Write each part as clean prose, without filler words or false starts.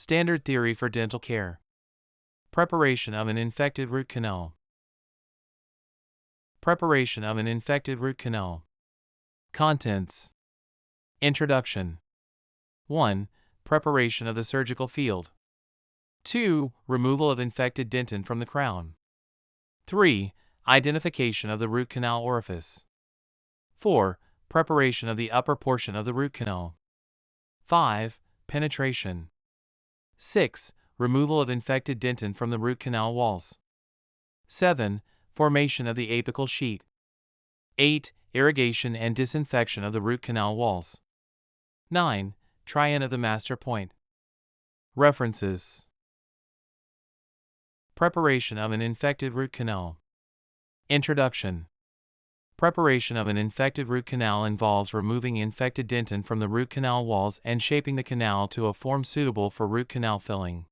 Standard theory for dental care. Preparation of an infected root canal. Preparation of an infected root canal. Contents. Introduction. 1. Preparation of the surgical field. 2. Removal of infected dentin from the crown. 3. Identification of the root canal orifice. 4. Preparation of the upper portion of the root canal. 5. Penetration. 6. Removal of infected dentin from the root canal walls. 7. Formation of the apical sheet. 8. Irrigation and disinfection of the root canal walls. 9. Try-in of the master point. References. Preparation of an infected root canal. Introduction. Preparation of an infected root canal involves removing infected dentin from the root canal walls and shaping the canal to a form suitable for root canal filling.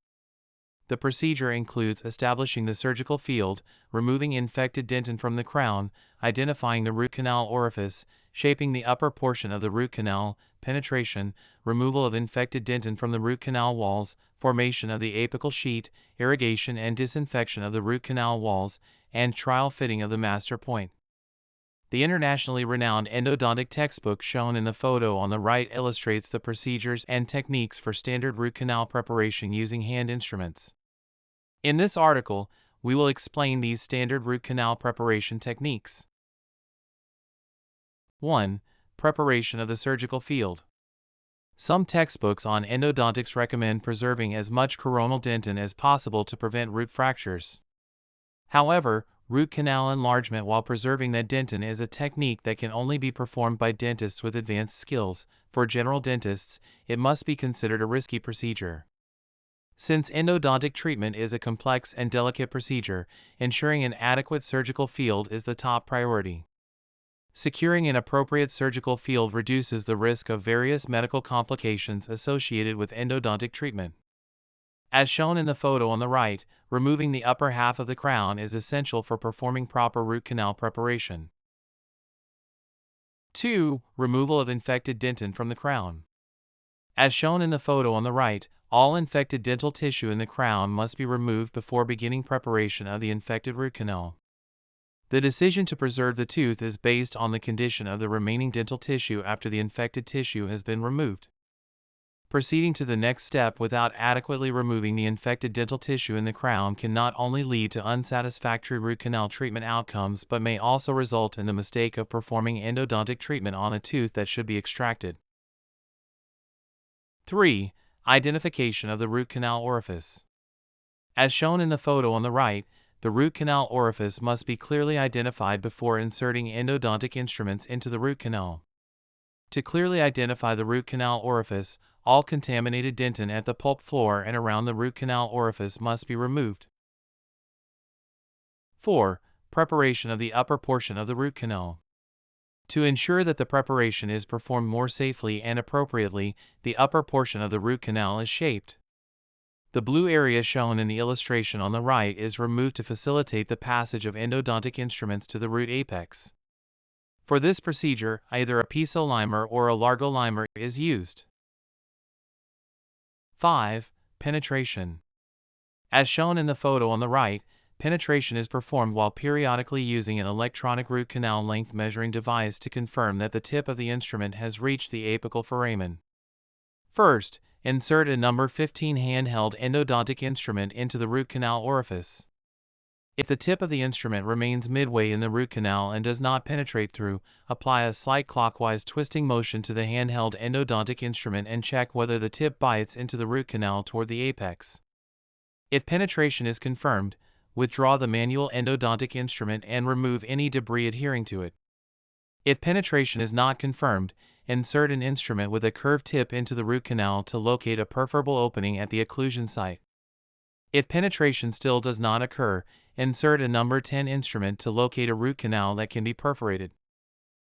The procedure includes establishing the surgical field, removing infected dentin from the crown, identifying the root canal orifice, shaping the upper portion of the root canal, penetration, removal of infected dentin from the root canal walls, formation of the apical sheet, irrigation and disinfection of the root canal walls, and trial fitting of the master point. The internationally renowned endodontic textbook shown in the photo on the right illustrates the procedures and techniques for standard root canal preparation using hand instruments. In this article, we will explain these standard root canal preparation techniques. 1. Preparation of the surgical field. Some textbooks on endodontics recommend preserving as much coronal dentin as possible to prevent root fractures. However, root canal enlargement while preserving that dentin is a technique that can only be performed by dentists with advanced skills. For general dentists, it must be considered a risky procedure. Since endodontic treatment is a complex and delicate procedure, ensuring an adequate surgical field is the top priority. Securing an appropriate surgical field reduces the risk of various medical complications associated with endodontic treatment. As shown in the photo on the right, removing the upper half of the crown is essential for performing proper root canal preparation. 2. Removal of infected dentin from the crown. As shown in the photo on the right, all infected dental tissue in the crown must be removed before beginning preparation of the infected root canal. The decision to preserve the tooth is based on the condition of the remaining dental tissue after the infected tissue has been removed. Proceeding to the next step without adequately removing the infected dental tissue in the crown can not only lead to unsatisfactory root canal treatment outcomes but may also result in the mistake of performing endodontic treatment on a tooth that should be extracted. 3. Identification of the root canal orifice. As shown in the photo on the right, the root canal orifice must be clearly identified before inserting endodontic instruments into the root canal. To clearly identify the root canal orifice, all contaminated dentin at the pulp floor and around the root canal orifice must be removed. 4. Preparation of the upper portion of the root canal. To ensure that the preparation is performed more safely and appropriately, the upper portion of the root canal is shaped. The blue area shown in the illustration on the right is removed to facilitate the passage of endodontic instruments to the root apex. For this procedure, either a piso-limer or a largo-limer is used. 5. Penetration. As shown in the photo on the right, penetration is performed while periodically using an electronic root canal length measuring device to confirm that the tip of the instrument has reached the apical foramen. First, insert a number 15 handheld endodontic instrument into the root canal orifice. If the tip of the instrument remains midway in the root canal and does not penetrate through, apply a slight clockwise twisting motion to the handheld endodontic instrument and check whether the tip bites into the root canal toward the apex. If penetration is confirmed, withdraw the manual endodontic instrument and remove any debris adhering to it. If penetration is not confirmed, insert an instrument with a curved tip into the root canal to locate a perforable opening at the occlusion site. If penetration still does not occur, insert a number 10 instrument to locate a root canal that can be perforated.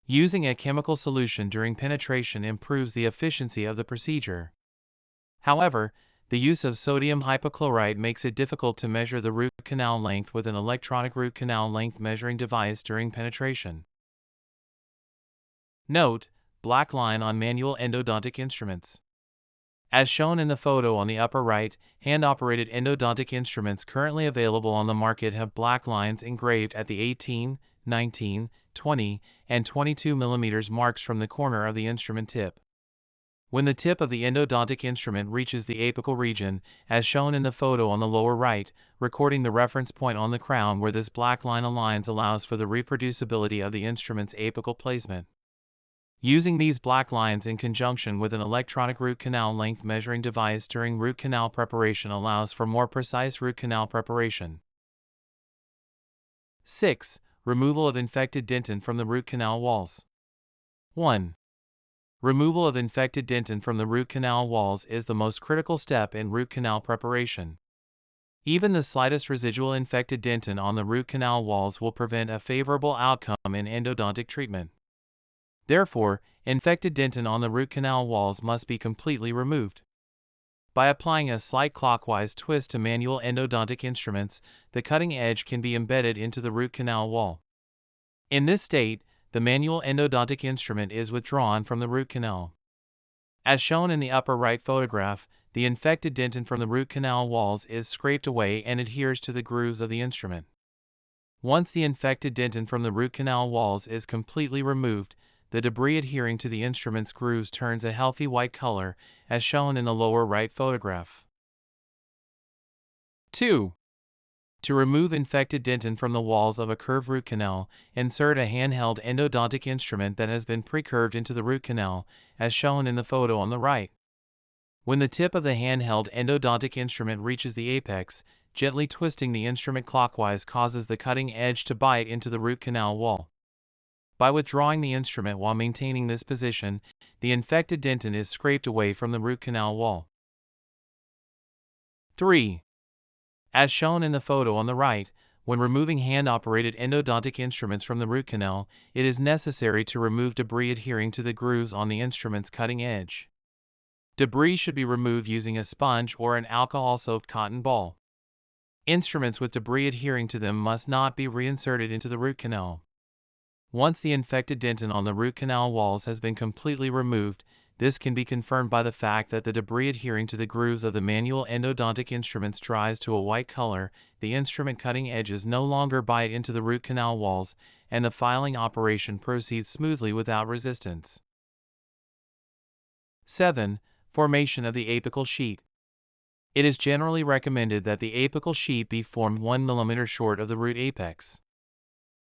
Using a chemical solution during penetration improves the efficiency of the procedure. However, the use of sodium hypochlorite makes it difficult to measure the root canal length with an electronic root canal length measuring device during penetration. Note: black line on manual endodontic instruments. As shown in the photo on the upper right, hand-operated endodontic instruments currently available on the market have black lines engraved at the 18, 19, 20, and 22 mm marks from the corner of the instrument tip. When the tip of the endodontic instrument reaches the apical region, as shown in the photo on the lower right, recording the reference point on the crown where this black line aligns allows for the reproducibility of the instrument's apical placement. Using these black lines in conjunction with an electronic root canal length measuring device during root canal preparation allows for more precise root canal preparation. 6. Removal of infected dentin from the root canal walls. 1. Removal of infected dentin from the root canal walls is the most critical step in root canal preparation. Even the slightest residual infected dentin on the root canal walls will prevent a favorable outcome in endodontic treatment. Therefore, infected dentin on the root canal walls must be completely removed. By applying a slight clockwise twist to manual endodontic instruments, the cutting edge can be embedded into the root canal wall. In this state, the manual endodontic instrument is withdrawn from the root canal. As shown in the upper right photograph, the infected dentin from the root canal walls is scraped away and adheres to the grooves of the instrument. Once the infected dentin from the root canal walls is completely removed, the debris adhering to the instrument's grooves turns a healthy white color, as shown in the lower right photograph. 2. To remove infected dentin from the walls of a curved root canal, insert a handheld endodontic instrument that has been pre-curved into the root canal, as shown in the photo on the right. When the tip of the handheld endodontic instrument reaches the apex, gently twisting the instrument clockwise causes the cutting edge to bite into the root canal wall. By withdrawing the instrument while maintaining this position, the infected dentin is scraped away from the root canal wall. 3. As shown in the photo on the right, when removing hand-operated endodontic instruments from the root canal, it is necessary to remove debris adhering to the grooves on the instrument's cutting edge. Debris should be removed using a sponge or an alcohol-soaked cotton ball. Instruments with debris adhering to them must not be reinserted into the root canal. Once the infected dentin on the root canal walls has been completely removed, this can be confirmed by the fact that the debris adhering to the grooves of the manual endodontic instruments dries to a white color, the instrument cutting edges no longer bite into the root canal walls, and the filing operation proceeds smoothly without resistance. 7. Formation of the apical sheet. It is generally recommended that the apical sheet be formed 1 mm short of the root apex.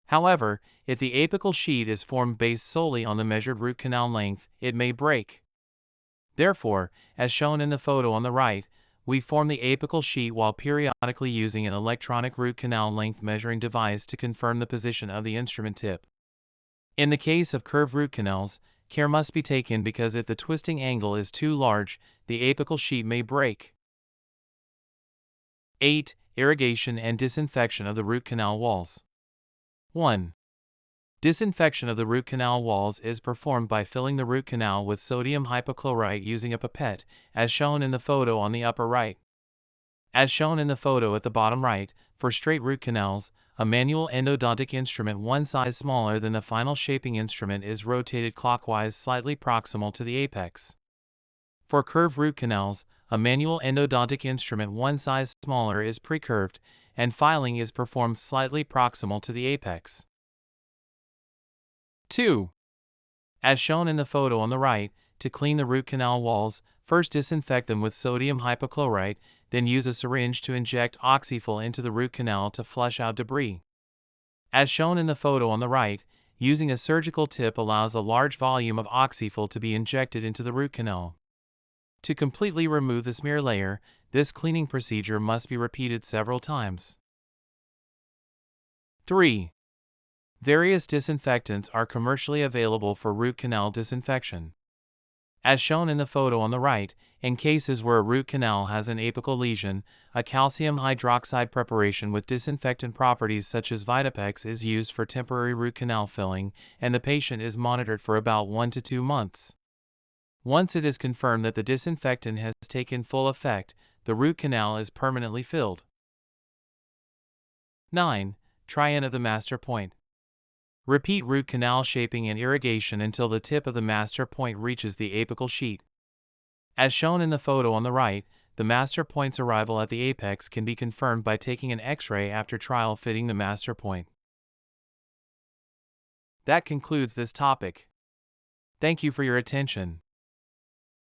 However, if the apical sheet is formed based solely on the measured root canal length, it may break. Therefore, as shown in the photo on the right, we form the apical sheet while periodically using an electronic root canal length measuring device to confirm the position of the instrument tip. In the case of curved root canals, care must be taken because if the twisting angle is too large, the apical sheet may break. 8. Irrigation and disinfection of the root canal walls. 1. Disinfection of the root canal walls is performed by filling the root canal with sodium hypochlorite using a pipette, as shown in the photo on the upper right. As shown in the photo at the bottom right, for straight root canals, a manual endodontic instrument one size smaller than the final shaping instrument is rotated clockwise slightly proximal to the apex. For curved root canals, a manual endodontic instrument one size smaller is pre-curved, and filing is performed slightly proximal to the apex. 2. As shown in the photo on the right, to clean the root canal walls, first disinfect them with sodium hypochlorite, then use a syringe to inject oxyfull into the root canal to flush out debris. As shown in the photo on the right, using a surgical tip allows a large volume of oxyfull to be injected into the root canal. To completely remove the smear layer, this cleaning procedure must be repeated several times. 3. Various disinfectants are commercially available for root canal disinfection. As shown in the photo on the right, in cases where a root canal has an apical lesion, a calcium hydroxide preparation with disinfectant properties such as Vitapex is used for temporary root canal filling, and the patient is monitored for about 1 to 2 months. Once it is confirmed that the disinfectant has taken full effect, the root canal is permanently filled. 9. Try-in of the master point. Repeat root canal shaping and irrigation until the tip of the master point reaches the apical sheet. As shown in the photo on the right, the master point's arrival at the apex can be confirmed by taking an X-ray after trial fitting the master point. That concludes this topic. Thank you for your attention.